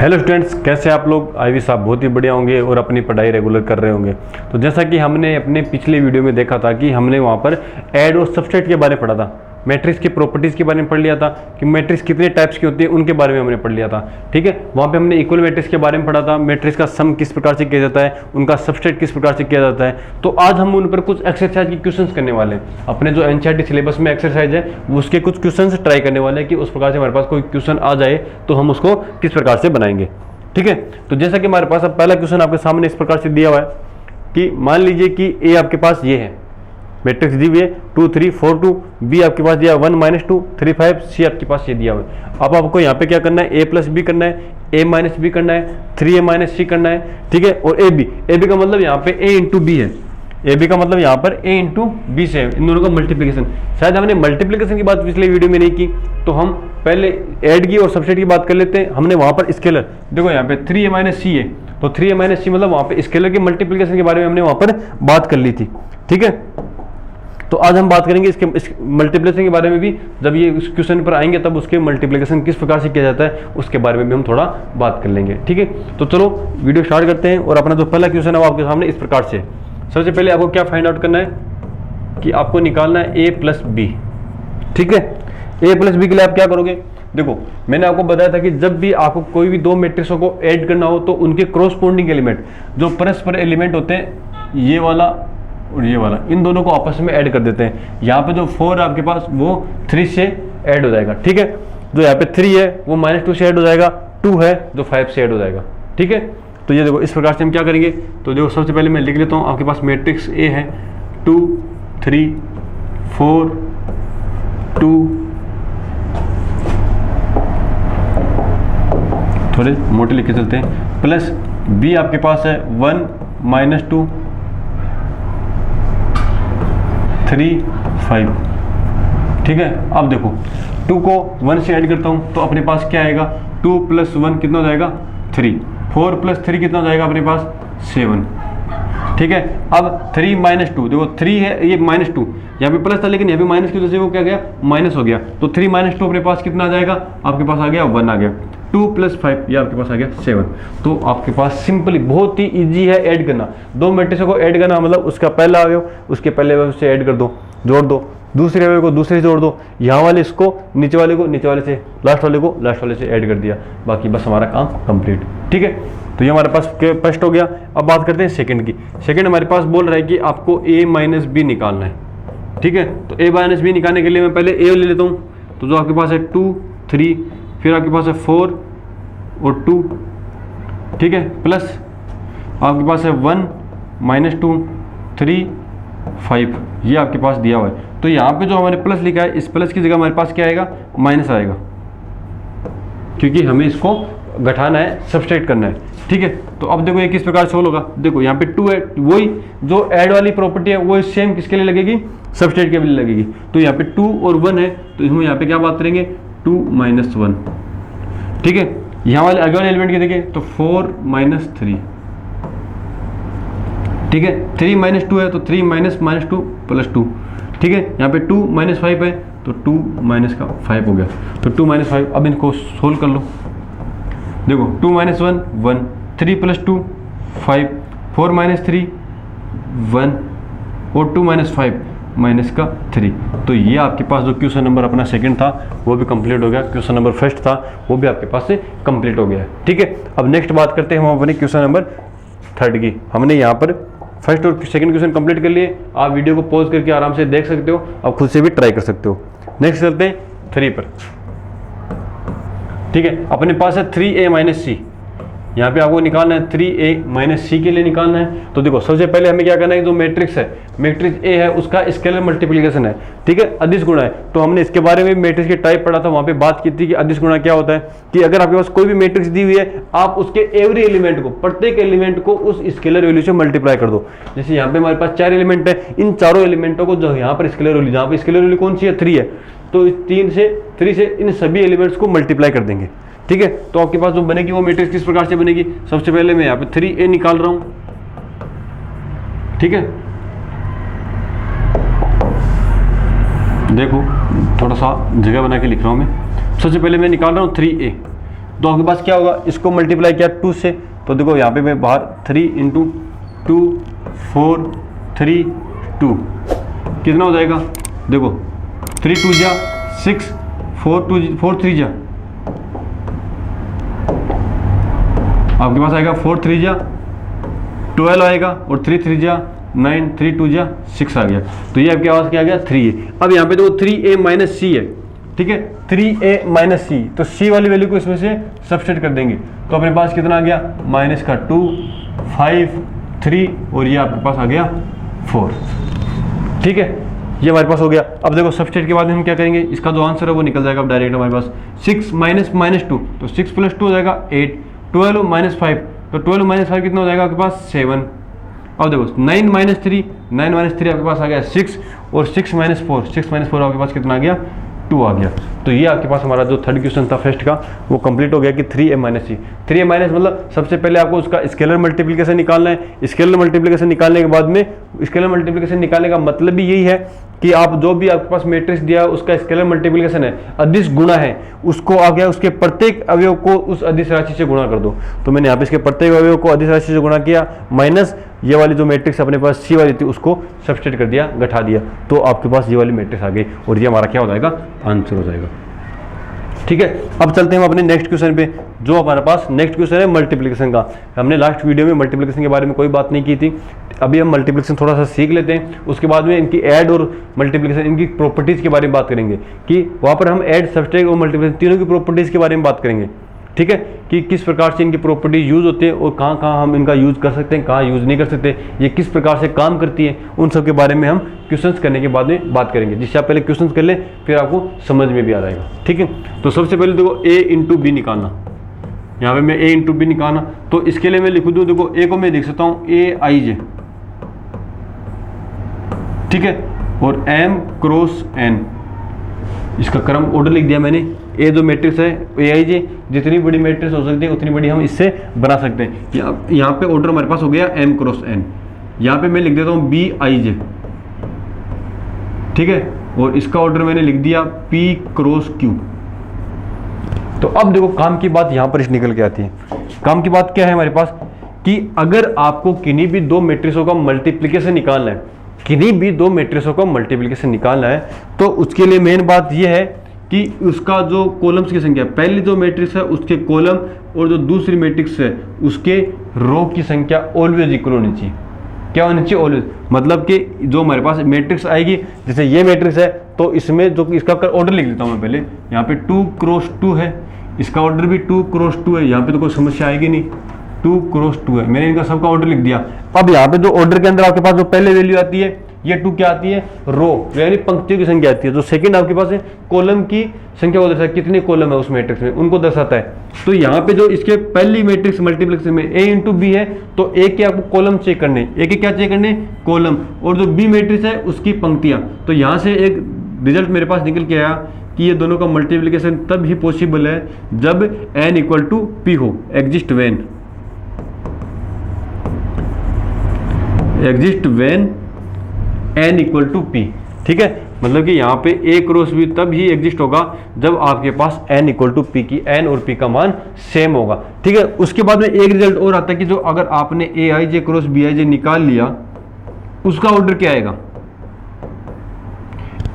Hello students, कैसे आप लोग। आई विश आप बहुत ही बढ़िया होंगे और अपनी पढ़ाई रेगुलर कर रहे होंगे। तो जैसा कि हमने अपने पिछले वीडियो में देखा था कि हमने वहाँ पर ऐड और सबस्ट्रेट के बारे में पढ़ा था, मैट्रिक्स की प्रॉपर्टीज़ के बारे में पढ़ लिया था कि मैट्रिक्स कितने टाइप्स की होती है उनके बारे में हमने पढ़ लिया था। ठीक है, वहाँ पे हमने इक्वल मैट्रिक्स के बारे में पढ़ा था, मैट्रिक्स का सम किस प्रकार से किया जाता है, उनका सबस्ट्रेट किस प्रकार से किया जाता है। तो आज हम उन पर कुछ एक्सरसाइज के क्वेश्चंस करने वाले हैं। अपने जो एनसीईआरटी सिलेबस में एक्सरसाइज है उसके कुछ क्वेश्चंस ट्राई करने वाले हैं कि उस प्रकार से हमारे पास कोई क्वेश्चन आ जाए तो हम उसको किस प्रकार से बनाएंगे। ठीक है, तो जैसा कि हमारे पास अब पहला क्वेश्चन आपके सामने इस प्रकार से दिया हुआ है कि मान लीजिए कि ए आपके पास ये है, मैट्रिक्स दी हुई है 2 3 4 2, बी आपके पास दिया 1 -2 3 5, सी आपके पास ये दिया हुआ है। अब आपको यहाँ पे क्या करना है, ए प्लस बी करना है, ए माइनस बी करना है, 3a माइनस सी करना है। ठीक है, और ए बी का मतलब यहाँ पे ए इंटू बी है, ए बी का मतलब यहाँ पर ए इंटू बी से है, इन दोनों का मल्टीप्लिकेशन। शायद हमने मल्टीप्लिकेशन की बात पिछले वीडियो में नहीं की, तो हम पहले ऐड की और सबसेट की बात कर लेते हैं। हमने वहाँ पर स्केलर देखो, यहाँ पे 3a माइनस सी है, तो 3a माइनस सी मतलब वहाँ पे स्केलर के मल्टीप्लिकेशन के बारे में हमने वहाँ पर बात कर ली थी। ठीक है, तो आज हम बात करेंगे इसके मल्टीप्लिकेशन के बारे में भी। जब ये इस क्वेश्चन पर आएंगे तब उसके मल्टीप्लिकेशन किस प्रकार से किया जाता है उसके बारे में भी हम थोड़ा बात कर लेंगे। ठीक है, तो चलो वीडियो स्टार्ट करते हैं। और अपना जो पहला क्वेश्चन है वो आपके सामने इस प्रकार से। सबसे पहले आपको क्या फाइंड आउट करना है कि आपको निकालना है a प्लस बी। ठीक है, a प्लस बी के लिए आप क्या करोगे, देखो मैंने आपको बताया था कि जब भी आपको कोई भी दो मैट्रिक्सों को ऐड करना हो तो उनके क्रॉसपोंडिंग एलिमेंट, जो परस्पर एलिमेंट होते हैं, ये वाला और ये वाला, इन दोनों को आपस में ऐड कर देते हैं। यहाँ पे जो 4 आपके पास वो 3 से ऐड हो जाएगा। ठीक है, जो यहाँ पे 3 है वो -2 से ऐड हो जाएगा, 2 है जो 5 से ऐड हो जाएगा। ठीक है, तो ये देखो इस प्रकार से हम क्या करेंगे। तो देखो सबसे पहले मैं लिख लेता हूँ, आपके पास मैट्रिक्स ए है 2 3 4 2, थोड़े मोटे लिख के चलते हैं, प्लस बी आपके पास है 1 -2 3 5। ठीक है, अब देखो 2 को 1 से ऐड करता हूँ तो अपने पास क्या आएगा, 2 + 1 कितना हो जाएगा 3, 4 + 3 कितना हो जाएगा अपने पास 7। ठीक है, अब 3 -2, देखो 3 है, ये -2 यहाँ पे प्लस था लेकिन यहाँ पे माइनस की वजह से वो क्या गया, माइनस हो गया। तो 3 - 2 अपने पास कितना आ जाएगा, आपके पास आ गया 1 आ गया। 2 + 5 ये आपके पास आ गया 7। तो आपके पास सिंपली बहुत ही इजी है ऐड करना। दो मैट्रिक्सों को ऐड करना मतलब उसका पहला अवयव उसके पहले अवयव से ऐड कर दो, जोड़ दो, दूसरे अवयव को दूसरे से जोड़ दो, यहाँ वाले इसको नीचे वाले को नीचे वाले से, लास्ट वाले को लास्ट वाले से ऐड कर दिया, बाकी बस हमारा काम कंप्लीट। ठीक है, तो ये हमारे पास फर्स्ट हो गया। अब बात करते हैं सेकंड की। सेकंड हमारे पास बोल रहा है कि आपको a माइनस बी निकालना है। ठीक है, तो a माइनस बी निकालने के लिए मैं पहले a ले लेता हूँ। तो जो आपके पास है 2 3, फिर आपके पास है 4 और 2। ठीक है, प्लस आपके पास है 1 -2 3 5, ये आपके पास दिया हुआ है। तो यहाँ पे जो हमारे प्लस लिखा है, इस प्लस की जगह हमारे पास क्या आएगा, माइनस आएगा, क्योंकि हमें इसको घटाना है, सब्सट्रैक्ट करना है। ठीक है, तो अब देखो ये किस प्रकार सोल्व होगा। देखो यहाँ पे 2 है, वही जो ऐड वाली प्रॉपर्टी है वो सेम किसके लिए लगेगी, सब्सट्रैक्ट के लिए लगेगी। तो यहाँ पे 2 और 1 है, तो हम यहाँ पे क्या बात करेंगे, 2 - 1। ठीक है, यहाँ वाले आगे वाले एलिमेंट के देखें तो 4 - 3। ठीक है, 3 - 2 है तो 3 - -2 + 2। ठीक है, यहाँ पे 2 - 5 है तो 2 - 5 हो गया, तो 2 - 5। अब इनको सोल्व कर लो। देखो 2 - 1 1, 3 + 2 5, 4 - 3 1 और 2 - 5 -3। तो ये आपके पास जो क्वेश्चन नंबर अपना सेकंड था वो भी कंप्लीट हो गया, क्वेश्चन नंबर फर्स्ट था वो भी आपके पास से कंप्लीट हो गया। ठीक है, अब नेक्स्ट बात करते हैं हम अपने क्वेश्चन नंबर थर्ड की। हमने यहाँ पर फर्स्ट और सेकंड क्वेश्चन कंप्लीट कर लिए। आप वीडियो को पॉज करके आराम से देख सकते हो, आप खुद से भी ट्राई कर सकते हो। नेक्स्ट चलते हैं 3 पर। ठीक है, अपने पास है 3a माइनस सी, यहाँ पे आपको निकालना है 3a माइनस सी के लिए निकालना है। तो देखो सबसे पहले हमें क्या करना है, जो मैट्रिक्स है, मैट्रिक्स ए है उसका स्केलर मल्टीप्लिकेशन है। ठीक है, अदिश गुणा है। तो हमने इसके बारे में मैट्रिक्स के टाइप पढ़ा था, वहाँ पे बात की थी कि अदिश गुणा क्या होता है कि अगर आपके पास कोई भी मैट्रिक्स दी हुई है, आप उसके एवरी एलिमेंट को, प्रत्येक एलिमेंट को उस स्केलर वैल्यू से मल्टीप्लाई कर दो। जैसे यहाँ पे हमारे पास 4 एलिमेंट है, इन चारों एलिमेंटों को जो यहाँ पर स्केलर वैल्यू, जहाँ पर स्केलर वैल्यू कौन सी है 3 है, तो 3 से इन सभी एलिमेंट्स को मल्टीप्लाई कर देंगे। ठीक है, तो आपके पास जो बनेगी वो मैट्रिक्स किस प्रकार से बनेगी, सबसे पहले मैं यहाँ पे 3a निकाल रहा हूं। ठीक है, देखो थोड़ा सा जगह बना के लिख रहा हूं मैं। सबसे पहले मैं निकाल रहा हूँ 3a। तो आपके पास क्या होगा, इसको मल्टीप्लाई किया 2 से, तो देखो यहाँ पे मैं बाहर 3 × 2 4 3 2 कितना हो जाएगा, देखो 3 2 जा 6 4 3 जा, आपके पास आएगा 4 3 जा 12 आएगा, और 3 3 जा 9 3 2 जा 6 आ गया। तो ये आपके पास क्या आ गया 3a। अब यहाँ पे देखो 3a - c है, ठीक है, 3a - c, तो c वाली वैल्यू को इसमें से सब्स्टिट्यूट कर देंगे, तो अपने पास कितना आ गया, -2 5 3, और ये आपके पास आ गया 4, ठीक है, ये हमारे पास हो गया। अब देखो सब्स्टिट्यूट के बाद हम क्या करेंगे, इसका जो आंसर है वो निकल जाएगा अब डायरेक्ट हमारे पास। 6 - 2, तो 6 + 2 हो जाएगा 8, 12 - 5, तो 12 - 5 कितना हो जाएगा आपके पास 7। अब देखो 9 - 3, 9 - 3 आपके पास आ गया 6, और 6 - 4, 6 - 4 आपके पास कितना आ गया 2 आ गया। तो ये आपके पास हमारा जो थर्ड क्वेश्चन था फर्स्ट का वो कंप्लीट हो गया कि 3a - c। 3a - मतलब सबसे पहले आपको उसका स्केलर मल्टीप्लिकेशन निकालना है। स्केलर मल्टीप्लिकेशन निकालने के बाद में, स्केलर मल्टीप्लिकेशन निकालने का मतलब भी यही है कि आप जो भी आपके पास मैट्रिक्स दिया है उसका स्केलर मल्टीप्लिकेशन है, अदिश गुणा है, उसको आ गया उसके प्रत्येक अवयव को उस अदिश राशि से गुणा कर दो। तो मैंने यहाँ पे इसके प्रत्येक अवयव को अदिश राशि से गुणा किया, माइनस ये वाली जो मैट्रिक्स अपने पास सी वाली थी उसको सब्स्टिट्यूट कर दिया, घटा दिया, तो आपके पास ये वाली मैट्रिक्स आ गई, और ये हमारा क्या हो जाएगा, आंसर हो जाएगा। ठीक है, अब चलते हैं हम अपने नेक्स्ट क्वेश्चन पे, जो हमारे पास नेक्स्ट क्वेश्चन है मल्टीप्लिकेशन का। हमने लास्ट वीडियो में मल्टीप्लिकेशन के बारे में कोई बात नहीं की थी, अभी हम मल्टीप्लिकेशन थोड़ा सा सीख लेते हैं, उसके बाद में इनकी ऐड और मल्टीप्लिकेशन, इनकी प्रॉपर्टीज़ के बारे में बात करेंगे, कि वहाँ पर हम ऐड, सब्सट्रैक्ट और मल्टीप्लिकेशन तीनों की प्रॉपर्टीज़ के बारे में बात करेंगे। ठीक है, कि किस प्रकार से इनकी प्रॉपर्टीज यूज़ होती है और कहाँ कहाँ हम इनका यूज़ कर सकते हैं, कहाँ यूज़ नहीं कर सकते, ये किस प्रकार से काम करती है, उन सब के बारे में हम क्वेश्चंस करने के बाद में बात करेंगे। जिससे आप पहले क्वेश्चंस कर लें, फिर आपको समझ में भी आ जाएगा। ठीक है, तो सबसे पहले देखो a × b निकालना, यहाँ पे मैं a × b निकालना, तो इसके लिए मैं लिख दूँ, देखो a को मैं देख सकता हूँ aij, ठीक है, और m × n, इसका क्रम ऑर्डर लिख दिया मैंने। ए जो मैट्रिक्स है aij, जितनी बड़ी मैट्रिक्स हो सकती है उतनी बड़ी हम इससे बना सकते हैं। यहाँ पे ऑर्डर हमारे पास हो गया m × n, यहाँ पे मैं लिख देता हूँ bij, ठीक है, और इसका ऑर्डर मैंने लिख दिया p × q। तो अब देखो काम की बात यहाँ पर निकल के आती है। काम की बात क्या है हमारे पास, कि अगर आपको किन्हीं भी दो मैट्रिक्सों का मल्टीप्लिकेशन निकालना है, किन्हीं भी दो मैट्रिक्सों का मल्टीप्लिकेशन निकालना है, तो उसके लिए मेन बात यह है कि उसका जो कॉलम्स की संख्या, पहली जो मैट्रिक्स है उसके कॉलम और जो दूसरी मैट्रिक्स है उसके रो की संख्या ऑलवेज इक्वल होनी चाहिए। क्या होनी चाहिए, ऑलवेज, मतलब कि जो हमारे पास मैट्रिक्स आएगी, जैसे ये मैट्रिक्स है तो इसमें जो इसका ऑर्डर लिख लेता हूँ मैं पहले, यहाँ पे 2 × 2 है, इसका ऑर्डर भी 2 × 2 है, यहाँ पे तो कोई समस्या आएगी नहीं, 2 × 2 है, मैंने इनका सबका ऑर्डर लिख दिया। अब यहाँ पे जो ऑर्डर के अंदर आपके पास जो पहले वैल्यू आती है, ये 2 क्या आती है, रो यानी पंक्तियों की संख्या आती है। जो सेकंड आपके पास है, कॉलम की संख्या को दर्शाता है, कितने कॉलम है उस मैट्रिक्स में उनको दर्शाता है। तो यहाँ पे जो इसके पहली मैट्रिक्स मल्टीप्लिकेशन में a × b है, तो a के आपको कॉलम चेक करने, a के क्या चेक करने, कॉलम, और जो b मैट्रिक्स है उसकी पंक्तियाँ। तो यहाँ से एक रिजल्ट मेरे पास निकल के आया कि ये दोनों का मल्टीप्लिकेशन तब ही पॉसिबल है जब n = p हो, एग्जिस्ट व्हेन n = p। ठीक है, मतलब कि यहाँ पे a × b तब ही एग्जिस्ट होगा जब आपके पास n = p की n और p का मान सेम होगा। ठीक है, उसके बाद में एक रिजल्ट और आता है कि जो अगर आपने aij × bij निकाल लिया, उसका ऑर्डर क्या आएगा,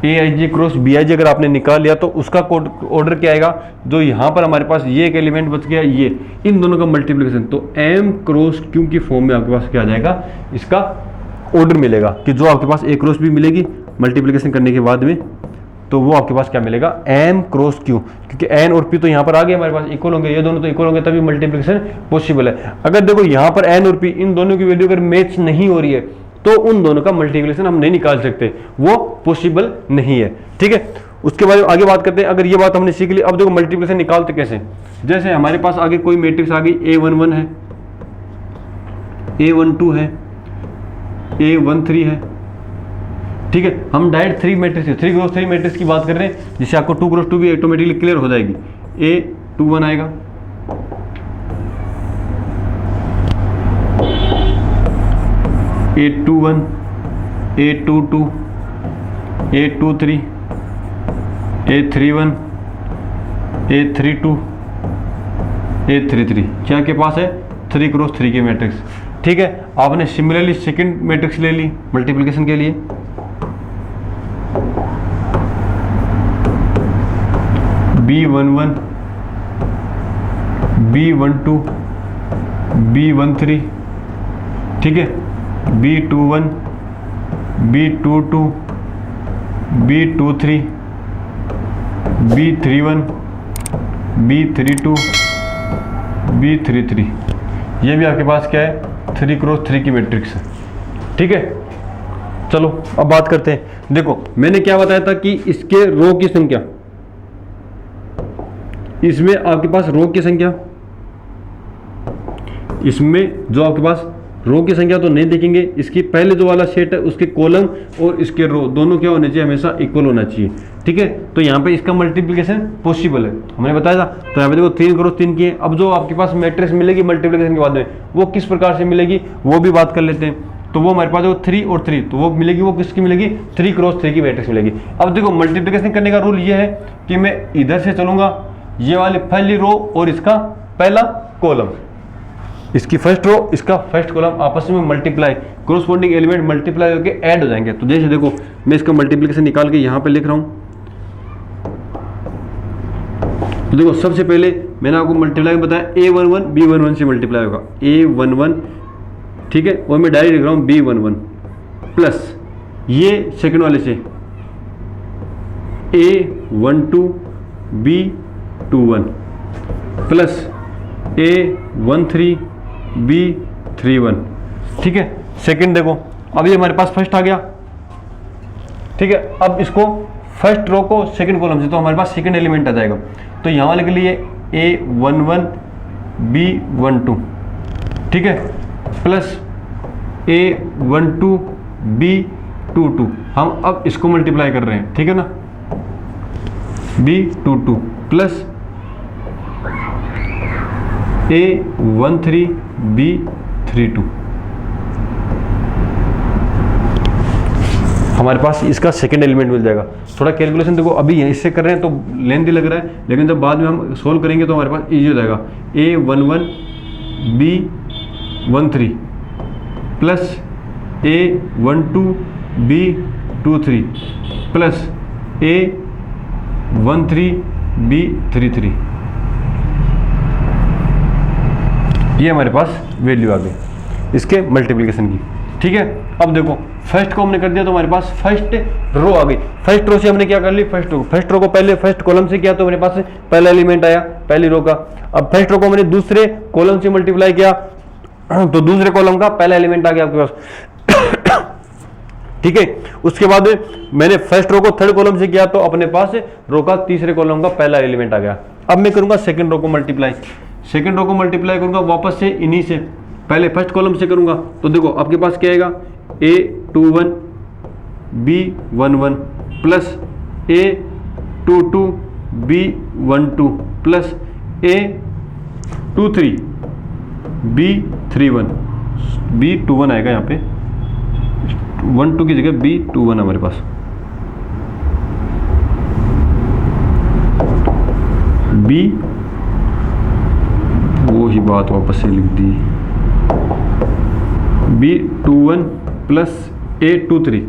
aij × bij अगर आपने निकाल लिया तो उसका ऑर्डर क्या आएगा, जो यहाँ पर हमारे पास ये एक एलिमेंट बच गया, ये इन दोनों का मल्टीप्लिकेशन, तो m × q की फॉर्म में आपके पास क्या आ जाएगा, इसका ऑर्डर मिलेगा, कि जो आपके पास a × b मिलेगी मल्टीप्लिकेशन करने के बाद में, तो वो आपके पास क्या मिलेगा, m × q, क्योंकि n और p तो यहाँ पर आ गए हमारे पास इक्वल होंगे, ये दोनों तो इक्वल होंगे तभी मल्टीप्लिकेशन पॉसिबल है। अगर देखो यहाँ पर n और p इन दोनों की वैल्यू अगर मैच नहीं हो रही है तो उन दोनों का मल्टीप्लिकेशन हम नहीं निकाल सकते, वो पॉसिबल नहीं है। ठीक है, उसके बाद आगे बात करते हैं। अगर ये बात हमने सीख ली, अब देखो मल्टीप्लिकेशन निकालते कैसे। जैसे हमारे पास आगे कोई मैट्रिक्स आ गई, a11 है, a12 है, a13 है। ठीक है, हम डायरेक्ट 3 × 3 मैट्रिक्स की बात कर रहे हैं, जिससे आपको 2 × 2 भी ऑटोमेटिकली क्लियर हो जाएगी। a21 आएगा, a21, a22, a23, a31, a32, A33 क्या आपके पास है 3 क्रॉस 3 की मैट्रिक्स। ठीक है, आपने सिमिलरली सेकंड मैट्रिक्स ले ली मल्टीप्लिकेशन के लिए, B11 B12 B13, ठीक है, B21 B22 B23 B31 B32 B33, ये भी आपके पास क्या है 3 क्रॉस 3 की मैट्रिक्स है। ठीक है, चलो अब बात करते हैं। देखो मैंने क्या बताया था कि इसके रो की संख्या, इसमें आपके पास रो की संख्या, इसमें जो आपके पास रो की संख्या तो नहीं देखेंगे, इसकी पहले जो वाला सेट है उसके कॉलम और इसके रो दोनों क्या होने चाहिए, हमेशा इक्वल होना चाहिए। ठीक है, तो यहाँ पे इसका मल्टीप्लिकेशन पॉसिबल है, हमने बताया था। तो यहाँ पे देखो 3 क्रॉस 3 की है। अब जो आपके पास मैट्रिक्स मिलेगी मल्टीप्लिकेशन के बाद में, वो किस प्रकार से मिलेगी वो भी बात कर लेते हैं। तो वो हमारे पास देखो 3 और 3, तो वो मिलेगी, वो किसकी मिलेगी 3 क्रॉस 3 की मैट्रिक्स मिलेगी। अब देखो मल्टीप्लिकेशन करने का रूल ये है कि मैं इधर से चलूंगा, ये वाली पहली रो और इसका पहला कॉलम, इसकी फर्स्ट रो इसका फर्स्ट कॉलम आपस में मल्टीप्लाई, कोरोस्पोंडिंग एलिमेंट मल्टीप्लाई होकर ऐड हो जाएंगे। तो जैसे देखो मैं इसका मल्टीप्लिकेशन निकाल के यहाँ पे लिख रहा हूँ। तो देखो सबसे पहले मैंने आपको मल्टीप्लाई बताया, A11 B11 से मल्टीप्लाई होगा, A11, ठीक है, और मैं डायरेक्ट लिख रहा हूँ B11 प्लस ये सेकंड वाले से A12 B21 plus A13 B31। ठीक है, सेकंड देखो अब ये हमारे पास फर्स्ट आ गया। ठीक है, अब इसको फर्स्ट रो को सेकंड कॉलम से, तो हमारे पास सेकंड एलिमेंट आ जाएगा। तो यहाँ वाले के लिए A11 B12, ठीक है, प्लस A12 B22, हम अब इसको मल्टीप्लाई कर रहे हैं। ठीक है ना, B22 प्लस A13 B32, हमारे पास इसका सेकंड एलिमेंट मिल जाएगा। थोड़ा कैलकुलेशन देखो अभी इससे कर रहे हैं तो लेंथी लग रहा है, लेकिन जब बाद में हम सोल्व करेंगे तो हमारे पास इजी हो जाएगा। A11 B13 plus A12 B23 plus A13 B33, ये हमारे पास वैल्यू आ गई इसके मल्टीप्लिकेशन की। ठीक है, अब देखो फर्स्ट को हमने कर दिया तो हमारे पास फर्स्ट रो आ गई। फर्स्ट रो से हमने क्या कर ली, फर्स्ट रो को पहले फर्स्ट कॉलम से किया तो मेरे पास पहला एलिमेंट आया पहली रो का। अब फर्स्ट रो को मैंने दूसरे कॉलम से मल्टीप्लाई किया तो दूसरे कॉलम का पहला एलिमेंट आ गया आपके पास। ठीक है, उसके बाद मैंने फर्स्ट रो को थर्ड कॉलम से किया तो अपने पास रो का तीसरे कॉलम का पहला एलिमेंट आ गया। अब मैं करूंगा सेकंड रो को मल्टीप्लाई, सेकंड रो को मल्टीप्लाई करूंगा वापस से इन्हीं से, पहले फर्स्ट कॉलम से करूंगा। तो देखो आपके पास क्या आएगा, A21 B11 plus A22 B12 plus A23 B31, B21 आएगा यहाँ पे, 12 की जगह B21 हमारे पास, B वो ही बात वापस से लिख दी, B21 प्लस A23।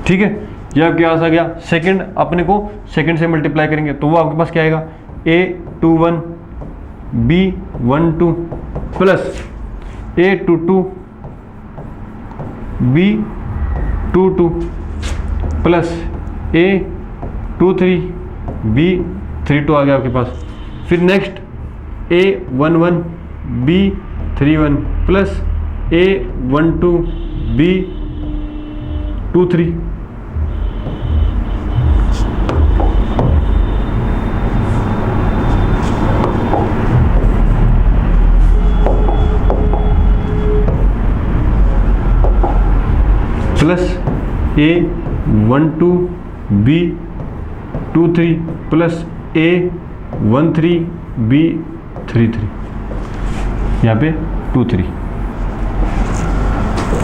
ठीक है, यह क्या आ गया, सेकंड अपने को सेकंड से मल्टीप्लाई करेंगे तो वो आपके पास क्या आएगा, A21 B12 plus A22 B22 plus A23 B32 आ गया आपके पास। फिर next A11 B31 plus A12 B23, plus A12 B23 plus A13 B33, यहाँ पे 23।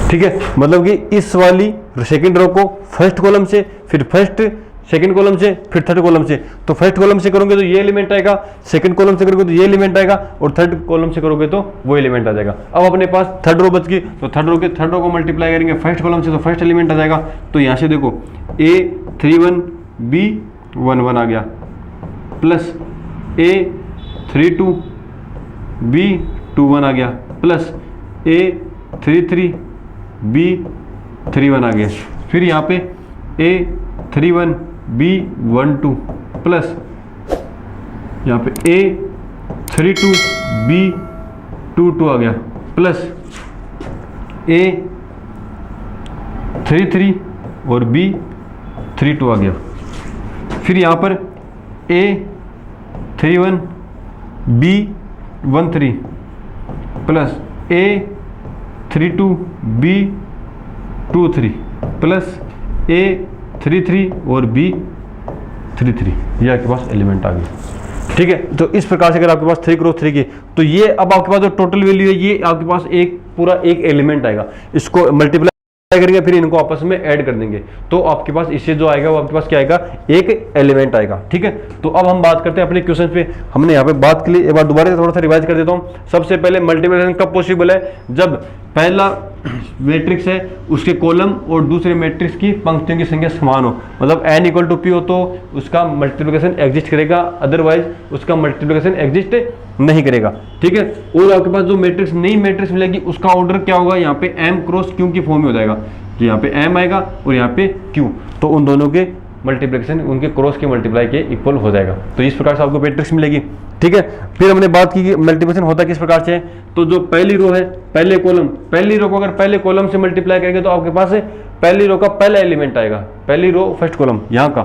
ठीक है, मतलब कि इस वाली सेकंड रो को फर्स्ट कॉलम से, फिर फर्स्ट सेकंड कॉलम से, फिर थर्ड कॉलम से। तो फर्स्ट कॉलम से करोगे तो ये एलिमेंट आएगा, सेकंड कॉलम से करोगे तो ये एलिमेंट आएगा, और थर्ड कॉलम से करोगे तो वो एलिमेंट आ जाएगा। अब अपने पास थर्ड रो बच गई, तो थर्ड रो को मल्टीप्लाई करेंगे फर्स्ट कॉलम से, तो फर्स्ट एलिमेंट आ जाएगा। तो यहाँ से देखो A31 B11 आ गया, प्लस A32 B21 आ गया, प्लस A33 B31 आ गया। फिर यहाँ पे A31 B12 प्लस यहाँ पे A32 B22 आ गया, प्लस A33 और B32 आ गया। फिर यहाँ पर A31 B13 plus A32 B23 plus A33 और B33, ये आपके पास एलिमेंट आ गई। ठीक है, तो इस प्रकार से अगर आपके पास 3 क्रॉस 3 की, तो ये अब आपके पास जो टोटल वैल्यू है ये आपके पास एक पूरा एक एलिमेंट आएगा। इसको मल्टीप्लाई करेंगे, फिर इनको आपस में ऐड कर देंगे, तो आपके पास इससे जो आएगा वो आपके पास क्या आएगा, एक एलिमेंट आएगा। ठीक है, तो अब हम बात करते हैं अपने क्वेश्चन पे। हमने यहाँ पे बात के लिए एक बार दोबारा से थोड़ा सा रिवाइज कर देता हूँ। सबसे पहले मल्टीप्लिकेशन कब पॉसिबल है, जब पहला मैट्रिक्स है उसके कॉलम और दूसरे मैट्रिक्स की पंक्तियों की संख्या समान हो, मतलब n = p हो तो उसका मल्टीप्लिकेशन एग्जिस्ट करेगा, अदरवाइज उसका मल्टीप्लिकेशन एग्जिस्ट नहीं करेगा। ठीक है, और आपके पास जो मैट्रिक्स नई मैट्रिक्स मिलेगी उसका ऑर्डर क्या होगा, यहाँ पे m क्रॉस q की फॉर्म में हो जाएगा। यहाँ पे m आएगा और यहाँ पे q, तो उन दोनों के मल्टीप्लिकेशन उनके क्रॉस के मल्टीप्लाई के इक्वल हो जाएगा। तो इस प्रकार से आपको मैट्रिक्स मिलेगी। ठीक है, फिर हमने बात की कि मल्टीप्लिकेशन होता किस प्रकार से है। तो जो पहली रो है, पहले कॉलम, पहली रो को अगर पहले कॉलम से मल्टीप्लाई करेंगे तो आपके पास पहली रो का पहला एलिमेंट आएगा, पहली रो फर्स्ट कॉलम यहाँ का।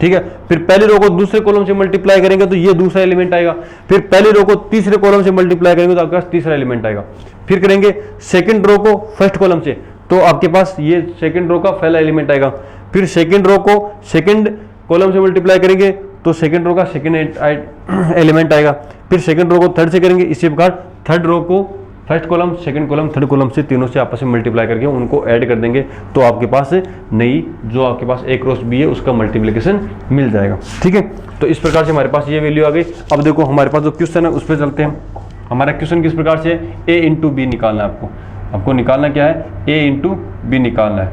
ठीक है, फिर पहली रो को दूसरे कॉलम से मल्टीप्लाई करेंगे तो ये दूसरा एलिमेंट आएगा। फिर पहली रो को तीसरे कॉलम से मल्टीप्लाई करेंगे तो आपके पास तीसरा एलिमेंट आएगा। फिर करेंगे सेकंड रो को फर्स्ट कॉलम से, तो आपके पास ये सेकंड रो का पहला एलिमेंट आएगा। फिर सेकंड रो को सेकंड कॉलम से मल्टीप्लाई करेंगे तो सेकंड रो का सेकंड एलिमेंट आएगा। फिर सेकंड रो को थर्ड से करेंगे, इसी प्रकार थर्ड रो को first column, second column, third column से तीनों से आपस में मल्टीप्लाई करके उनको ऐड कर देंगे, तो आपके पास नई जो आपके पास a क्रॉस b है उसका मल्टीप्लिकेशन मिल जाएगा। ठीक है, तो इस प्रकार से हमारे पास ये वैल्यू आ गई। अब देखो हमारे पास जो क्वेश्चन है उस पर चलते हैं। हमारा क्वेश्चन किस प्रकार से है, a इंटू बी निकालना है आपको निकालना क्या है, a इंटू बी निकालना है।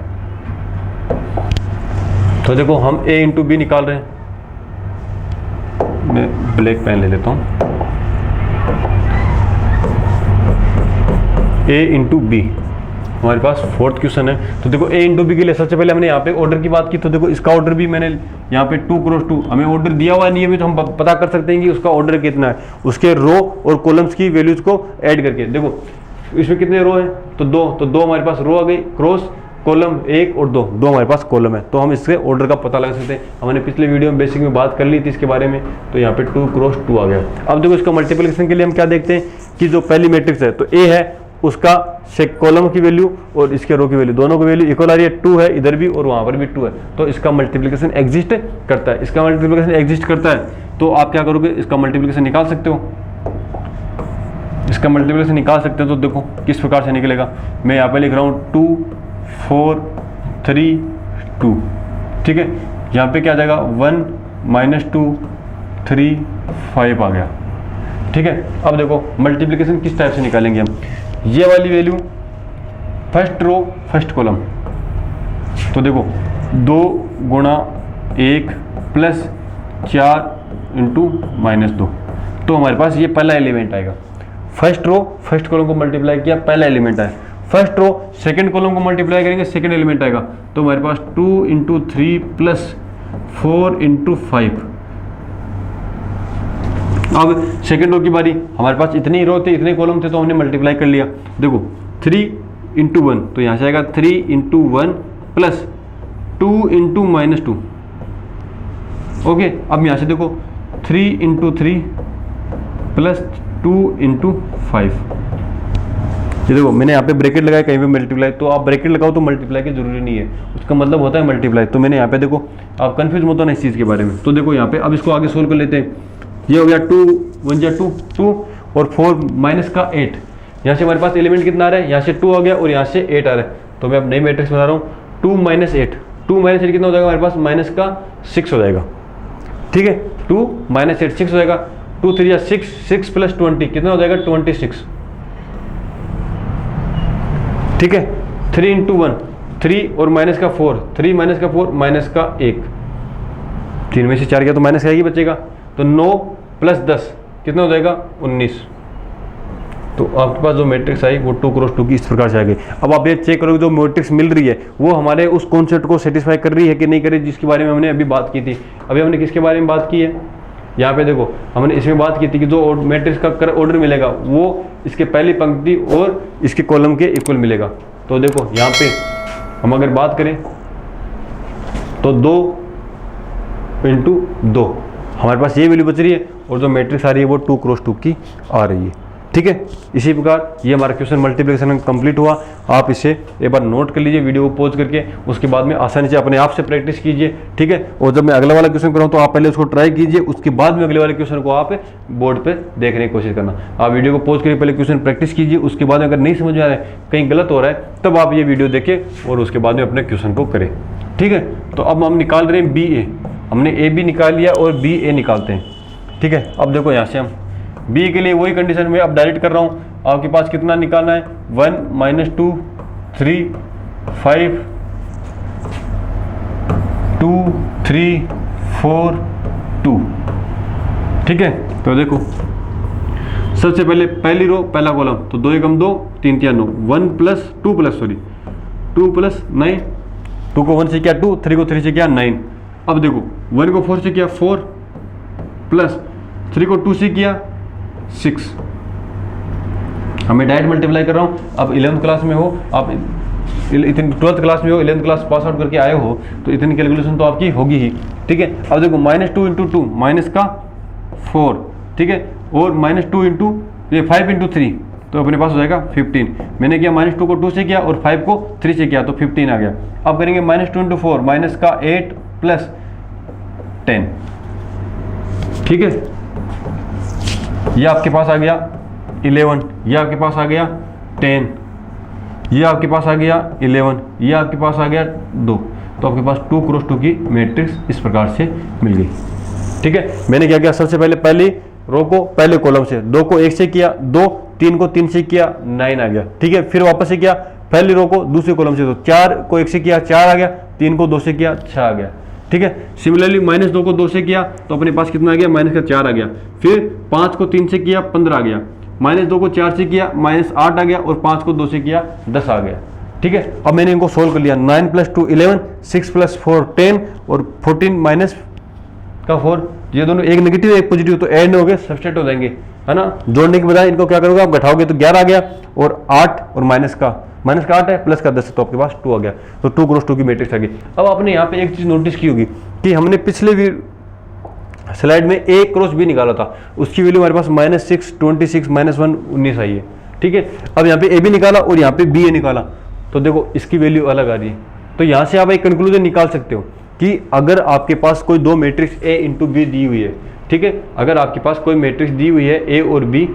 तो देखो हम a इंटू बी निकाल रहे हैं, मैं ब्लैक पेन ले लेता हूँ। a इंटू बी हमारे पास फोर्थ क्वेश्चन है। तो देखो a इंटू बी के लिए सबसे पहले हमने यहाँ पे ऑर्डर की बात की, तो देखो इसका ऑर्डर भी मैंने यहाँ पे 2 क्रॉस 2 हमें ऑर्डर दिया हुआ नहीं है, तो हम पता कर सकते हैं कि उसका ऑर्डर कितना है, उसके रो और कॉलम्स की वैल्यूज को ऐड करके। देखो इसमें कितने रो हैं, तो दो हमारे पास रो आ गई, क्रॉस कॉलम 1 और 2 हमारे पास कॉलम है, तो हम इसके ऑर्डर का पता लगा सकते हैं। हमने पिछले वीडियो में बेसिक में बात कर ली थी इसके बारे में, तो यहाँ पे 2 क्रॉस 2 आ गया। अब देखो इसका मल्टीप्लिकेशन के लिए हम क्या देखते हैं कि जो पहली मैट्रिक्स है तो ए है, उसका कॉलम की वैल्यू और इसके रो की वैल्यू दोनों की वैल्यू इक्वल आ रही है, 2 है इधर भी और वहाँ पर भी 2 है, तो इसका मल्टीप्लिकेशन एग्जिस्ट करता है। इसका मल्टीप्लिकेशन एग्जिस्ट करता है तो आप क्या करोगे, इसका मल्टीप्लिकेशन निकाल सकते हो, इसका मल्टीप्लिकेशन निकाल सकते हो। तो देखो किस प्रकार से निकलेगा, मैं यहाँ पे लिख रहा हूँ 2 4 3 2। ठीक है, यहाँ पे क्या आ जाएगा 1 -2 3 5 आ गया। ठीक है, अब देखो मल्टीप्लिकेशन किस टाइप से निकालेंगे हम, ये वाली value first row first column, तो देखो 2 × 1 + 4 × -2, तो हमारे पास ये पहला एलिमेंट आएगा। फर्स्ट रो फर्स्ट कॉलम को मल्टीप्लाई किया, पहला एलिमेंट आया। फर्स्ट रो सेकंड कॉलम को मल्टीप्लाई करेंगे, सेकंड एलिमेंट आएगा, तो हमारे पास 2 × 3 + 4 × 5। अब सेकंड रो की बारी, हमारे पास इतने रो थे इतने कॉलम थे तो हमने मल्टीप्लाई कर लिया। देखो 3 × 1, तो यहाँ से आएगा 3 × 1 + 2 × -2। ओके, अब यहाँ से देखो 3 × 3 + 2 × 5। ये देखो मैंने यहाँ पे ब्रैकेट लगाया, कहीं पे मल्टीप्लाई, तो आप ब्रैकेट लगाओ तो मल्टीप्लाई की जरूरी नहीं है, उसका मतलब होता है मल्टीप्लाई। तो मैंने यहाँ पे देखो, आप कंफ्यूज मत होना इस चीज़ के बारे में। तो देखो यहाँ पे अब इसको आगे सोल्व कर लेते हैं। ये हो गया 2 1 जा 2 और 4 माइनस का 8, यहाँ से हमारे पास एलिमेंट कितना आ रहा है, यहाँ से 2 आ गया और यहाँ से 8 आ रहा है, तो मैं अब नई मैट्रिक्स बना रहा हूँ 2 - 8। 2 माइनस 8 कितना हो जाएगा हमारे पास, माइनस का 6 हो जाएगा। ठीक है, 2 माइनस 8 6 हो जाएगा। 2 3 या 6, 6 प्लस 20 कितना हो जाएगा, 26। ठीक है, 3 इंटू 1 3 और माइनस का 4, 3 माइनस का 4 माइनस का 1, 3 में से 4 गया तो माइनस का 1 ही बचेगा। तो 9 प्लस 10 कितना हो जाएगा, 19। तो आपके पास जो मैट्रिक्स आई वो 2 क्रॉस 2 की इस प्रकार से आ गई। अब आप ये चेक करोगे जो मैट्रिक्स मिल रही है वो हमारे उस कॉन्सेप्ट को सेटिस्फाई कर रही है कि नहीं कर रही, जिसके बारे में हमने अभी बात की थी। अभी हमने किसके बारे में बात की है, यहाँ पे देखो हमने इसमें बात की थी कि जो मैट्रिक्स का ऑर्डर मिलेगा वो इसके पहली पंक्ति और इसके कॉलम के इक्वल मिलेगा। तो देखो यहाँ पे हम अगर बात करें तो 2 इंटू 2 हमारे पास ये वैल्यू बच रही है और जो मैट्रिक्स आ रही है वो 2 क्रॉस 2 की आ रही है। ठीक है, इसी प्रकार ये हमारा क्वेश्चन मल्टीप्लिकेशन कंप्लीट हुआ। आप इसे एक बार नोट कर लीजिए वीडियो को पॉज करके, उसके बाद में आसानी से अपने आप से प्रैक्टिस कीजिए। ठीक है, और जब मैं अगला वाला क्वेश्चन कराऊँ तो आप पहले उसको ट्राई कीजिए, उसके बाद में अगले वाले क्वेश्चन को आप बोर्ड पे देखने की कोशिश करना। आप वीडियो को पॉज करके पहले क्वेश्चन प्रैक्टिस कीजिए, उसके बाद अगर नहीं समझ में आ रहा है, कहीं गलत हो रहा है, तब आप ये वीडियो देखें और उसके बाद में अपने क्वेश्चन को करें। ठीक है, तो अब हम निकाल रहे हैं बी ए, हमने ए बी निकाल लिया और बी ए निकालते हैं। ठीक है, अब देखो यहाँ से हम बी के लिए वही कंडीशन में अब डायरेक्ट कर रहा हूँ। आपके पास कितना निकालना है, 1 माइनस 2 3 5 2 3 4 2। ठीक है, तो देखो सबसे पहले पहली रो पहला कॉलम, तो 2 एकम 2 3 3 9, 1 प्लस 2 प्लस 9, 2 को 1 से किया 2, 3 को 3 से किया 9। अब देखो 1 को 4 से किया 4 प्लस 3 को 2 से किया 6। मैं डायरेक्ट मल्टीप्लाई कर रहा हूँ। अब 11th क्लास में हो आप, इतनी 12th क्लास में हो, 11th क्लास पास आउट करके आए हो, तो इतनी कैलकुलेशन तो आपकी होगी ही। ठीक है, अब देखो -2 इंटू 2 माइनस का 4। ठीक है, और -2 इंटू ये 5 इंटू 3 तो अपने पास हो जाएगा 15। मैंने किया -2 को 2 से किया और 5 को 3 से किया तो 15 आ गया। अब करेंगे -2 इंटू 4 माइनस का 8 प्लस 10। ठीक है, ये आपके पास आ गया 11, ये आपके पास आ गया 10, ये आपके पास आ गया 11, ये आपके पास आ गया 2। तो आपके पास 2 क्रॉस 2 की मैट्रिक्स इस प्रकार से मिल गई। ठीक है, मैंने क्या किया, सबसे पहले पहली रो को पहले कॉलम से 2 को 1 से किया 2, 3 को 3 से किया 9 आ गया। ठीक है, फिर वापस से किया पहली रो को दूसरे कॉलम से, तो 4 को 1 से किया 4 आ गया, 3 को 2 से किया 6 आ गया। ठीक है, सिमिलरली -2 को 2 से किया तो अपने पास कितना आ गया, माइनस का 4 आ गया। फिर 5 को 3 से किया 15 आ गया, -2 को 4 से किया -8 आ गया, और 5 को 2 से किया 10 आ गया। ठीक है, अब मैंने इनको सोल्व कर लिया। 9 प्लस 2 11, 6 प्लस 4 10 और 14 माइनस का 4, ये दोनों एक नेगेटिव एक पॉजिटिव तो ऐड हो गए, सबस्ट्रेट हो जाएंगे, है ना। जोड़ने के बजाय इनको क्या करोगे आप, घटाओगे तो 11 आ गया, और 8 और माइनस का 8 है प्लस का 10 तो आपके पास 2 आ गया। तो 2 क्रॉस 2 की मैट्रिक्स आ गई। अब आपने यहाँ पे एक चीज नोटिस की होगी कि हमने पिछले भी स्लाइड में A क्रॉस B निकाला था, उसकी वैल्यू हमारे पास -6 26 -1 19 आई है। ठीक है, अब यहाँ पे AB निकाला और यहाँ पे BA निकाला, तो देखो इसकी वैल्यू अलग आ रही है। तो यहाँ से आप एक कंक्लूजन निकाल सकते हो कि अगर आपके पास कोई दो मैट्रिक्स A इंटू B दी हुई है, ठीक है, अगर आपके पास कोई मैट्रिक्स दी हुई है A और B,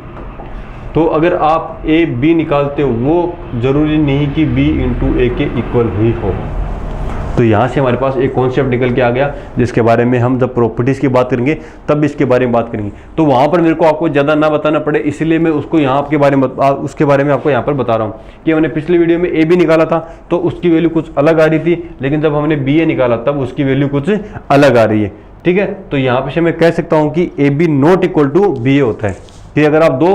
तो अगर आप A B निकालते हो वो जरूरी नहीं कि B इंटू A के इक्वल ही हो। तो यहाँ से हमारे पास एक कॉन्सेप्ट निकल के आ गया, जिसके बारे में हम जब प्रॉपर्टीज़ की बात करेंगे तब इसके बारे में बात करेंगे। तो वहाँ पर मेरे को आपको ज़्यादा ना बताना पड़े, इसलिए मैं उसको यहाँ आपके बारे में उसके बारे में आपको यहाँ पर बता रहा हूँ कि हमने पिछली वीडियो में A B निकाला था तो उसकी वैल्यू कुछ अलग आ रही थी, लेकिन जब हमने BA निकाला तब उसकी वैल्यू कुछ अलग आ रही है। ठीक है, तो यहाँ पे मैं कह सकता हूँ कि AB not equal to BA होता है कि अगर आप दो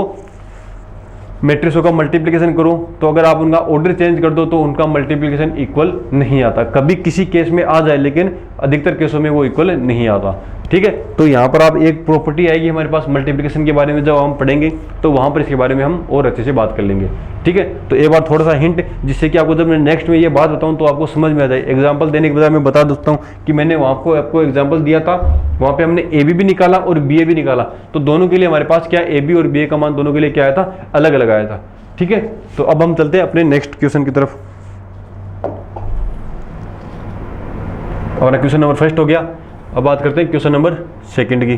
मैट्रिक्सों का मल्टीप्लिकेशन करो तो अगर आप उनका ऑर्डर चेंज कर दो तो उनका मल्टीप्लिकेशन इक्वल नहीं आता। कभी किसी केस में आ जाए लेकिन अधिकतर केसों में वो इक्वल नहीं आता। ठीक है, तो यहाँ पर आप एक प्रॉपर्टी आएगी हमारे पास मल्टीप्लिकेशन के बारे में, जब हम पढ़ेंगे तो वहाँ पर इसके बारे में हम और अच्छे से बात कर लेंगे। ठीक है, तो एक बार थोड़ा सा हिंट, जिससे कि आपको जब मैं नेक्स्ट में ये बात बताऊँ तो आपको समझ में आ जाए। एग्जाम्पल देने के बजाय मैं बता देता हूँ कि मैंने वहाँ को आपको एग्जाम्पल दिया था, वहाँ पे हमने AB भी निकाला और BA भी निकाला, तो दोनों के लिए हमारे पास क्या AB और BA का मान दोनों के लिए क्या आया था, अलग अलग आया था। ठीक है, तो अब हम चलते हैं अपने नेक्स्ट क्वेश्चन की तरफ। हमारा क्वेश्चन नंबर फर्स्ट हो गया, अब बात करते हैं क्वेश्चन नंबर सेकंड की।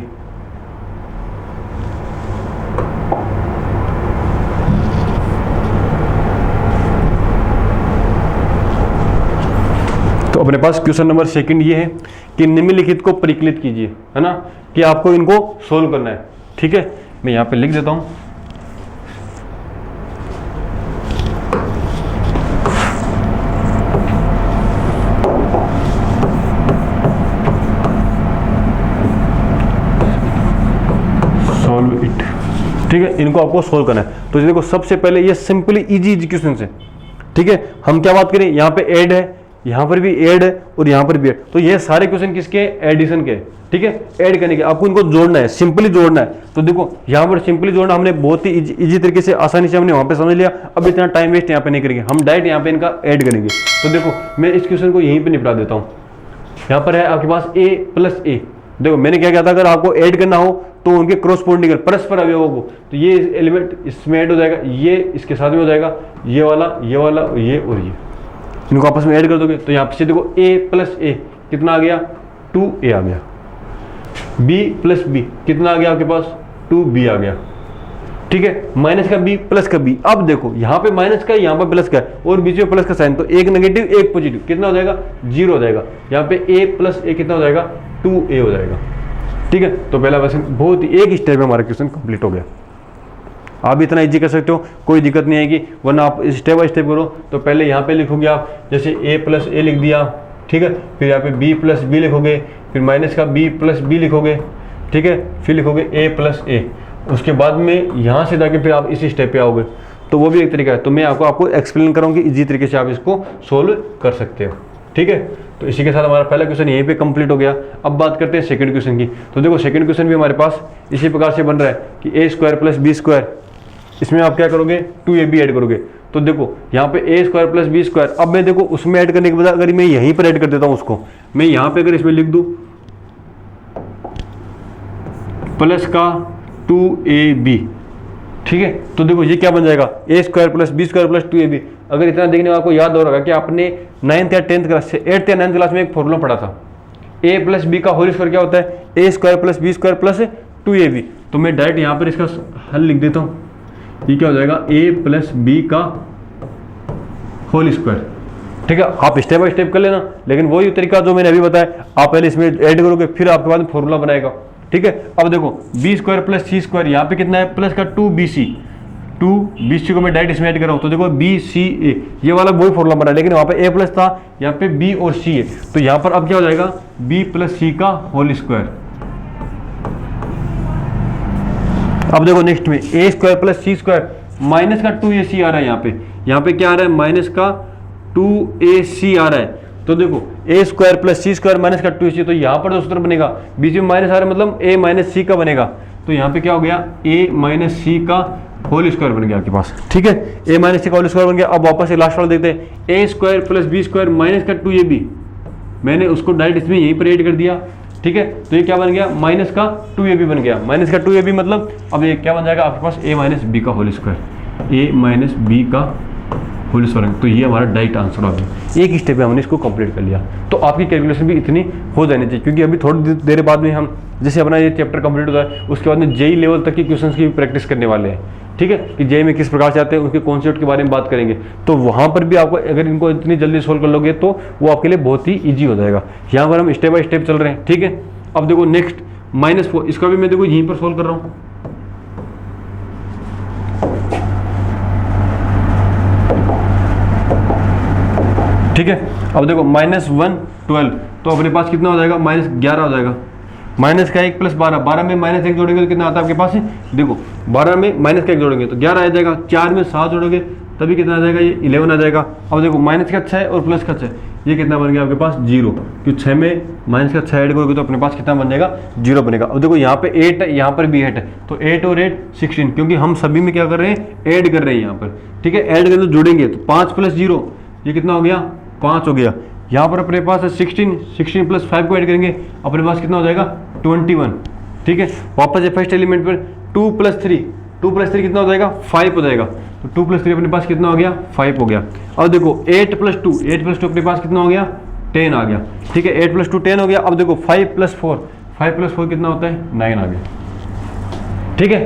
तो अब अपने पास क्वेश्चन नंबर सेकंड ये है कि निम्नलिखित को परिकलित कीजिए, है ना, कि आपको इनको सोल्व करना है। ठीक है, मैं यहाँ पे लिख देता हूँ। Solve it. ठीक है, इनको आपको सोल्व करना है। तो देखो सबसे पहले ये सिंपली इजी क्वेश्चन है। ठीक है, हम क्या बात करें, यहाँ पे ऐड है, यहाँ पर भी ऐड है और यहाँ पर भी ऐड, तो ये सारे क्वेश्चन किसके, एडिशन के। ठीक है, ऐड करने के, आपको इनको जोड़ना है, सिंपली जोड़ना है। तो देखो यहाँ पर सिंपली जोड़ना हमने बहुत ही इजी तरीके से, आसानी से हमने वहाँ पे समझ लिया। अब इतना टाइम वेस्ट यहाँ पे नहीं करेंगे, हम डायरेक्ट यहाँ पे इनका ऐड करेंगे। तो देखो मैं इस क्वेश्चन को यहीं पे निपटा देता हूँ। यहाँ पर है आपके पास a प्लस ए। देखो मैंने क्या किया था, अगर आपको ऐड करना हो तो उनके क्रॉसपोंडिंग परस्पर अवयवों को, तो ये एलिमेंट इसमें ऐड हो जाएगा, ये इसके साथ में हो जाएगा, ये वाला ये वाला ये और ये, इनको आपस में ऐड कर दोगे। तो यहाँ से देखो a प्लस ए कितना आ गया, 2a आ गया। b प्लस बी कितना आ गया आपके पास, 2b आ गया। ठीक है, माइनस का b प्लस का b। अब देखो यहाँ पे माइनस का, यहाँ पर प्लस का है और बीच में प्लस का साइन, तो एक नेगेटिव एक पॉजिटिव, कितना हो जाएगा, 0 हो जाएगा। यहाँ पे a प्लस ए कितना हो जाएगा, 2a हो जाएगा। ठीक है, तो पहला क्वेश्चन बहुत ही एक स्टेप में हमारा क्वेश्चन कंप्लीट हो गया। आप इतना इजी कर सकते हो, कोई दिक्कत नहीं आएगी, वरना आप स्टेप बाय स्टेप करो। तो पहले यहाँ पे लिखोगे आप, जैसे a प्लस ए लिख दिया। ठीक है, फिर यहाँ पे b प्लस बी लिखोगे, फिर माइनस का b प्लस बी लिखोगे। ठीक है, फिर लिखोगे a प्लस ए। उसके बाद में यहाँ से जाके फिर आप इसी स्टेप पे आओगे, तो वो भी एक तरीका है। तो मैं आपको एक्सप्लेन करूँगी, इजी तरीके से आप इसको सोल्व कर सकते हो। ठीक है, तो इसी के साथ हमारा पहला क्वेश्चन यहीं पे कंप्लीट हो गया। अब बात करते हैं सेकंड क्वेश्चन की। तो देखो सेकंड क्वेश्चन भी हमारे पास इसी प्रकार से बन रहा है कि a square plus B square, इसमें आप क्या करोगे, 2ab ऐड करोगे। तो देखो यहाँ पे a square plus B square, अब मैं देखो उसमें ऐड करने के बजाय अगर मैं यहीं पर ऐड कर देता हूँ उसको, मैं यहाँ पे अगर इसमें लिख दूँ प्लस का 2ab। ठीक है, तो देखो ये क्या बन जाएगा, a square plus B square plus 2ab। अगर इतना देखने में आपको याद हो रहा है कि आपने 9th या 10th क्लास से 8th या 9th क्लास में एक फॉर्मूला पढ़ा था, a प्लस बी का होल स्क्वायर क्या होता है, a square plus B square plus 2ab। तो मैं डायरेक्ट यहाँ पर इसका हल लिख देता हूँ, ये क्या हो जाएगा, a प्लस बी का होल स्क्वायर। ठीक है, आप स्टेप बाय स्टेप कर लेना, लेकिन वही तरीका जो मैंने अभी बताया, आप पहले इसमें ऐड करोगे फिर आपके बाद फॉर्मूला बनाएगा। ठीक है, अब देखो B square plus C square, यहाँ पे कितना है, प्लस का 2bc को मैं डायरेक्ट इसमें ऐड कर रहा हूँ। तो देखो bca, ये वाला वही फॉर्मूला बना है, लेकिन वहाँ पे a प्लस था, यहाँ पे b और c है। तो यहाँ पर अब क्या हो जाएगा, b प्लस सी का होल स्क्वायर। अब देखो नेक्स्ट में a square plus C square minus का 2ac आ रहा है, यहाँ पे क्या आ रहा है, माइनस का 2ac आ रहा है। तो देखो a square plus C square minus का 2ac, तो यहाँ पर जो सूत्र बनेगा, बीच में माइनस आ रहा है मतलब a माइनस सी का बनेगा। तो यहाँ पे क्या हो गया, a माइनस सी का होल स्क्वायर बन गया आपके पास। ठीक है, a माइनस सी का होल स्क्वायर बन गया। अब वापस से लास्ट वाला देखते हैं, a square plus B square minus का 2ab, मैंने उसको डायरेक्ट इसमें यहीं पर ऐड कर दिया। ठीक है, तो ये क्या बन गया, माइनस का 2ab बन गया। माइनस का 2ab मतलब अब ये क्या बन जाएगा आपके पास, a माइनस बी का whole square, a minus B का होल स्क्वायर। तो ये हमारा डायरेक्ट आंसर आ गया, एक स्टेप में हमने इसको कंप्लीट कर लिया। तो आपकी कैलकुलेशन भी इतनी हो जानी चाहिए, क्योंकि अभी थोड़ी देर बाद में हम जैसे अपना ये चैप्टर कंप्लीट होता है, उसके बाद में जेई लेवल तक की क्वेश्चंस की प्रैक्टिस करने वाले हैं। ठीक है, कि जेई में किस प्रकार से आते हैं, उनके कॉन्सेप्ट के बारे में बात करेंगे। तो वहाँ पर भी आपको अगर इनको इतनी जल्दी सोल्व कर लोगे तो वो आपके लिए बहुत ही ईजी हो जाएगा। यहाँ पर हम स्टेप बाय स्टेप चल रहे हैं। ठीक है, अब देखो नेक्स्ट -4, इसका भी मैं देखो यहीं पर सोल्व कर रहा हूँ। ठीक है, अब देखो -1 12, तो अपने पास कितना हो जाएगा, -11 हो जाएगा। माइनस का 1 प्लस 12, 12 में -1 जोड़ेंगे तो कितना आता है आपके पास, देखो 12 में माइनस का 1 जोड़ेंगे तो 11 आ जाएगा। 4 में 7 जोड़ोगे तभी कितना आ जाएगा, ये 11 आ जाएगा। अब देखो माइनस का 6 और प्लस का 6, ये कितना बन गया आपके पास, 0, क्योंकि 6 में माइनस का 6 ऐड करोगे तो अपने पास कितना बन जाएगा, 0 बनेगा। अब देखो यहाँ पे 8 है, यहाँ पर भी 8 है, तो 8 और 8 16, क्योंकि हम सभी में क्या कर रहे हैं, ऐड कर रहे हैं यहाँ पर। ठीक है, ऐड करें तो जोड़ेंगे तो 5 प्लस 0, ये कितना हो गया, 5 हो गया। यहाँ पर अपने पास है 16 प्लस 5 को ऐड करेंगे, अपने पास कितना हो जाएगा, 21। ठीक है, वापस है फर्स्ट एलिमेंट पर 2 प्लस 3 कितना हो जाएगा, 5 हो जाएगा। तो 2 प्लस 3 अपने पास कितना हो गया, 5 हो गया। अब देखो 8 प्लस 2 अपने पास कितना हो गया, 10 आ गया। ठीक है, 8 प्लस 2 10 हो गया। अब देखो 5 प्लस 4 कितना होता है, 9 आ गया। ठीक है,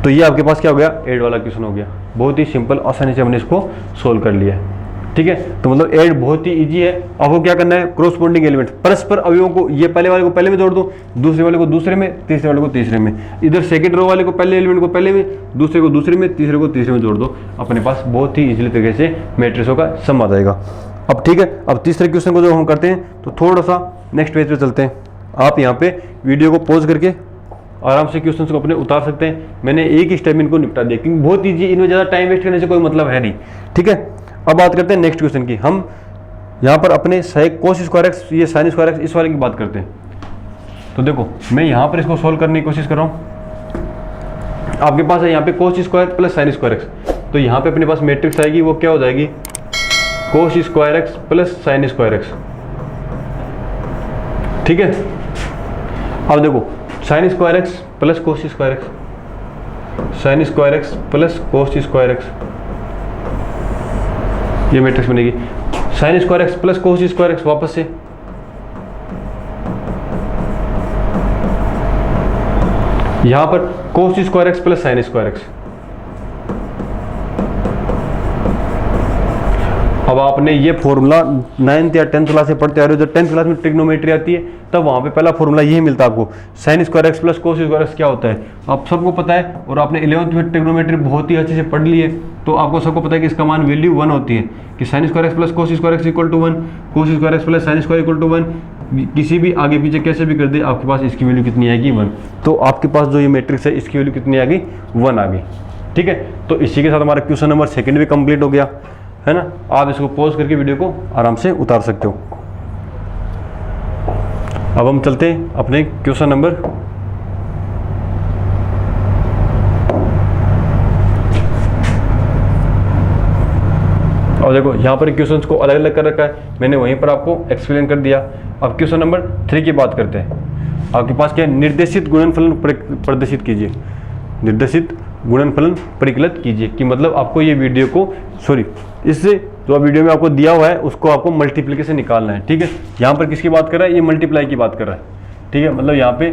तो ये आपके पास क्या हो गया, 8 वाला क्वेश्चन हो गया। बहुत ही सिंपल, आसानी से हमने इसको सोल्व कर लिया है। ठीक है। तो मतलब ऐड बहुत ही इजी है। आपको क्या करना है, कोरोस्पोंडिंग एलिमेंट परस्पर अवयवों को, ये पहले वाले को पहले में जोड़ दो, दूसरे वाले को दूसरे में, तीसरे वाले को तीसरे में, इधर सेकंड रो वाले को पहले एलिमेंट को पहले में, दूसरे को दूसरे में, तीसरे को तीसरे में जोड़ दो, अपने पास बहुत ही इजीली तरीके से मैट्रिक्सों का सम आ जाएगा। अब ठीक है, अब तीसरे क्वेश्चन को जब हम करते हैं तो थोड़ा सा नेक्स्ट पेज पे चलते हैं। आप यहाँ पे वीडियो को पॉज करके आराम से क्वेश्चन को अपने उतार सकते हैं। मैंने एक ही स्टेप में इनको निपटा दिया क्योंकि बहुत ईजी, इनमें ज़्यादा टाइम वेस्ट करने से कोई मतलब है नहीं। ठीक है, अब बात करते हैं नेक्स्ट क्वेश्चन की। हम यहाँ पर अपने कोस स्क्वायर एक्स, ये साइन स्क्वायर एक्स, इस वाले की बात करते हैं। तो देखो मैं यहाँ पर इसको सोल्व करने की कोशिश कर रहा हूँ। आपके पास है यहाँ पे cos square plus sine square x, तो यहाँ पे अपने पास मैट्रिक्स आएगी, वो क्या हो जाएगी, कोस square X plus sine square x. ठीक है, अब देखो sign square X plus cos square x, sign square X plus cos square x, ये मैट्रिक्स बनेगी। Sign square X plus cos square x वापस से, यहां पर कोस square X plus sine square x. अब आपने ये फॉर्मूला 9th या 10th क्लास से पढ़ते आ रहे हो, जब 10th क्लास में ट्रिग्नोमेट्री आती है तब वहाँ पे पहला फॉर्मूला यही मिलता है आपको, sign square X plus cos square x क्या होता है आप सबको पता है, और आपने 11th में ट्रिग्नोमेट्री बहुत ही अच्छे से पढ़ ली है, तो आपको सबको पता है कि इसका मान वैल्यू 1 होती है, कि sine square X plus cos square X equal to 1, cos square X plus sine square equal to 1, किसी भी आगे पीछे कैसे भी कर दे आपके पास इसकी वैल्यू कितनी आएगी, 1। तो आपके पास जो ये मैट्रिक्स है इसकी वैल्यू कितनी आ गई, 1 आ गई। ठीक है, तो इसी के साथ हमारा क्वेश्चन नंबर 2 भी कंप्लीट हो गया है ना। आप इसको पॉज करके वीडियो को आराम से उतार सकते हो। अब हम चलते हैं अपने क्वेश्चन नंबर और देखो यहाँ पर क्वेश्चंस को अलग अलग कर रखा है, मैंने वहीं पर आपको एक्सप्लेन कर दिया। अब क्वेश्चन नंबर 3 की बात करते हैं। आपके पास क्या है, निर्देशित गुणनफलन प्रदर्शित कीजिए, निर्देशित गुणनफलन परिकलित कीजिए, कि मतलब आपको ये वीडियो को इससे जो वीडियो में आपको दिया हुआ है उसको आपको मल्टीप्लिकेशन निकालना है। ठीक है, यहाँ पर किसकी बात कर रहा है, ये मल्टीप्लाई की बात कर रहा है। ठीक है, मतलब यहाँ पे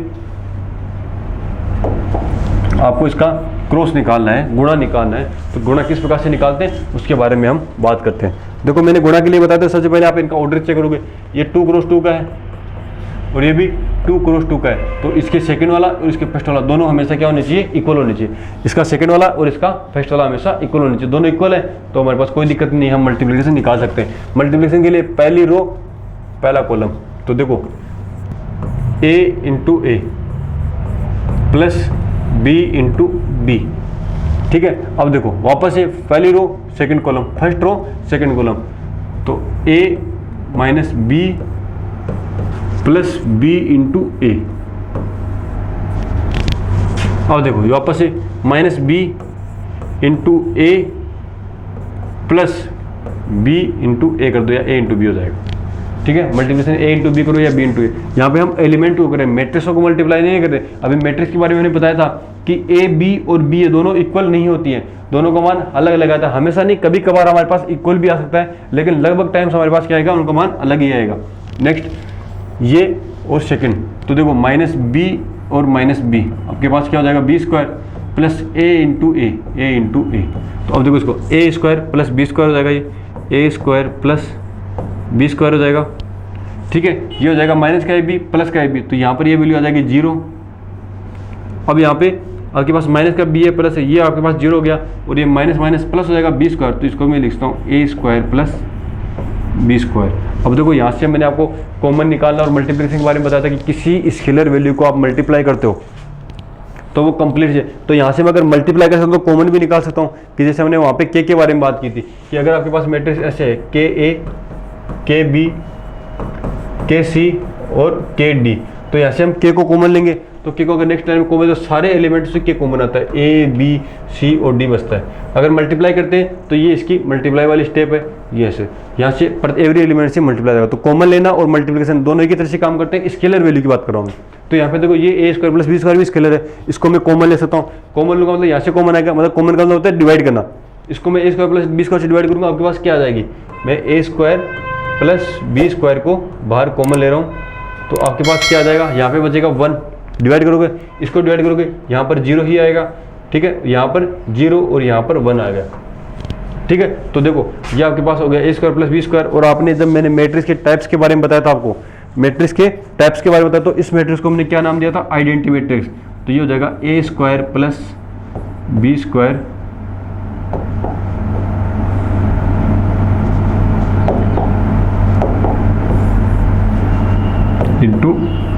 आपको इसका क्रॉस निकालना है, गुणा निकालना है। तो गुणा किस प्रकार से निकालते हैं उसके बारे में हम बात करते हैं। देखो मैंने गुणा के लिए बताया था, सबसे पहले आप इनका ऑर्डर चेक करोगे, ये 2 क्रॉस 2 का है और ये भी 2 क्रॉस 2 का है, तो इसके सेकंड वाला और इसके फर्स्ट वाला दोनों हमेशा क्या होने चाहिए, इक्वल होने चाहिए। इसका सेकंड वाला और इसका फर्स्ट वाला हमेशा इक्वल होने चाहिए, दोनों इक्वल है तो हमारे पास कोई दिक्कत नहीं, हम मल्टीप्लिकेशन निकाल सकते हैं। मल्टीप्लिकेशन के लिए पहली रो पहला कॉलम, तो देखो a into A plus B into B. ठीक है, अब देखो वापस से पहली row second column, first row second column, तो a minus B plus B into A. अब देखो वापस से minus B into A plus B into A कर दो, या ए इंटू बी हो जाएगा। ठीक है, मल्टीप्लिकेशन ए इंटू बी करो या बी इंटू ए। यहाँ पे हम एलिमेंट को करें, मैट्रिक्सों को मल्टीप्लाई नहीं कर रहे। अभी मैट्रिक्स के बारे में मैंने बताया था कि ए बी और बी ये दोनों इक्वल नहीं होती हैं, दोनों का मान अलग अलग आता है। हमेशा नहीं, कभी कभार हमारे पास इक्वल भी आ सकता है, लेकिन लगभग टाइम्स हमारे पास क्या आएगा, उनका मान अलग ही आएगा। नेक्स्ट ये और सेकंड, तो देखो माइनस बी और माइनस बी, आपके पास क्या हो जाएगा, बी स्क्वायर प्लस ए इंटू ए, ए इंटू ए। तो अब देखो इसको ए स्क्वायर प्लस बी स्क्वायर हो जाएगा, ये ए स्क्वायर प्लस बी स्क्वायर हो जाएगा। ठीक है, ये हो जाएगा माइनस का ए बी प्लस का ए बी, तो यहाँ पर ये वैल्यू आ जाएगी 0। अब यहाँ पे आपके पास माइनस का बी है प्लस है, ये आपके पास 0 हो गया, और ये माइनस माइनस प्लस हो जाएगा बी स्क्वायर, तो इसको मैं लिखता हूँ ए स्क्वायर प्लस बी स्क्वायर। अब देखो यहाँ से मैंने आपको कॉमन निकालना और मल्टीप्लिकेशन के बारे में बताया था कि किसी स्केलर वैल्यू को आप मल्टीप्लाई करते हो तो वो कंप्लीट है। तो यहाँ से मैं अगर मल्टीप्लाई कर सकता हूँ तो कॉमन भी निकाल सकता हूँ, कि जैसे हमने वहाँ पे के बारे में बात की थी कि अगर आपके पास मैट्रिक्स ऐसे है के ए, के बी, के सी और के डी, तो यहाँ से हम के को कॉमन लेंगे, तो के को अगर नेक्स्ट टाइम कॉमन, तो सारे एलिमेंट्स से के कॉमन आता है, ए बी सी और डी बचता है। अगर मल्टीप्लाई करते हैं तो ये इसकी मल्टीप्लाई वाली स्टेप है, ये ऐसे यहाँ से एवरी एलिमेंट से मल्टीप्लाई जाएगा। तो कॉमन लेना और मल्टीप्लिकेशन दोनों एक ही तरह से काम करते हैं। स्केलर वैल्यू की बात कर रहा हूँ मैं, तो यहाँ पे देखो ये ए स्क्वायर प्लस बी स्क्वायर भी स्केलर है, इसको मैं कॉमन ले सकता हूँ। कॉमन लूँगा मतलब यहाँ से कॉमन आएगा, मतलब कॉमन का मतलब होता है डिवाइड करना। इसको मैं ए स्क्वायर प्लस बी स्क्वायर से डिवाइड करूँगा, आपके पास क्या आ जाएगी, मैं ए स्क्वायर प्लस बी स्क्वायर को बाहर कॉमन ले रहा हूँ, तो आपके पास क्या आ जाएगा, यहाँ पे बचेगा 1, डिवाइड करोगे इसको डिवाइड करोगे यहाँ पर 0 ही आएगा। ठीक है, यहाँ पर 0 और यहाँ पर 1 आ गया। ठीक है। तो देखो ये आपके पास हो गया ए स्क्वायर प्लस बी स्क्वायर, और आपने जब मैंने मैट्रिक्स के टाइप्स के बारे में बताया था आपको, मैट्रिक्स के टाइप्स के बारे में बताया, तो इस मैट्रिक्स को हमने क्या नाम दिया था, आइडेंटिटी मैट्रिक्स। तो ये हो जाएगा A square plus B square into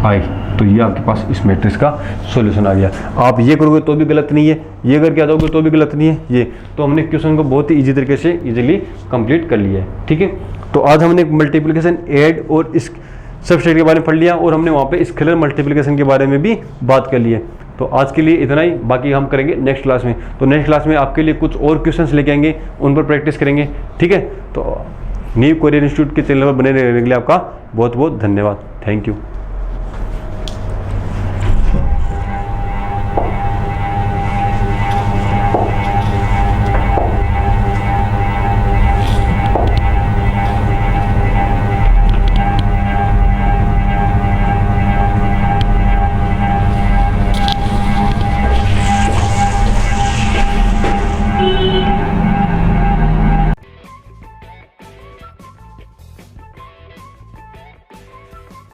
I. तो ये आपके पास इस मैट्रिक्स का सॉल्यूशन आ गया। आप ये करोगे तो भी गलत नहीं है, ये करके आ जाओगे तो भी गलत नहीं है ये। तो हमने क्वेश्चन को बहुत ही इजी तरीके से इजीली कंप्लीट कर लिया है, ठीक है। तो आज हमने मल्टीप्लिकेशन, ऐड और इस सबस्ट्रैक्ट के बारे में पढ़ लिया, और हमने वहाँ पे स्केलर मल्टीप्लिकेशन के बारे में भी बात कर ली है। तो आज के लिए इतना ही, बाकी हम करेंगे नेक्स्ट क्लास में। तो नेक्स्ट क्लास में आपके लिए कुछ और क्वेश्चंस लेके आएंगे, उन पर प्रैक्टिस करेंगे, ठीक है। तो न्यू कोरियर इंस्टीट्यूट के चैनल पर बने रहने के लिए आपका बहुत बहुत धन्यवाद। Thank you.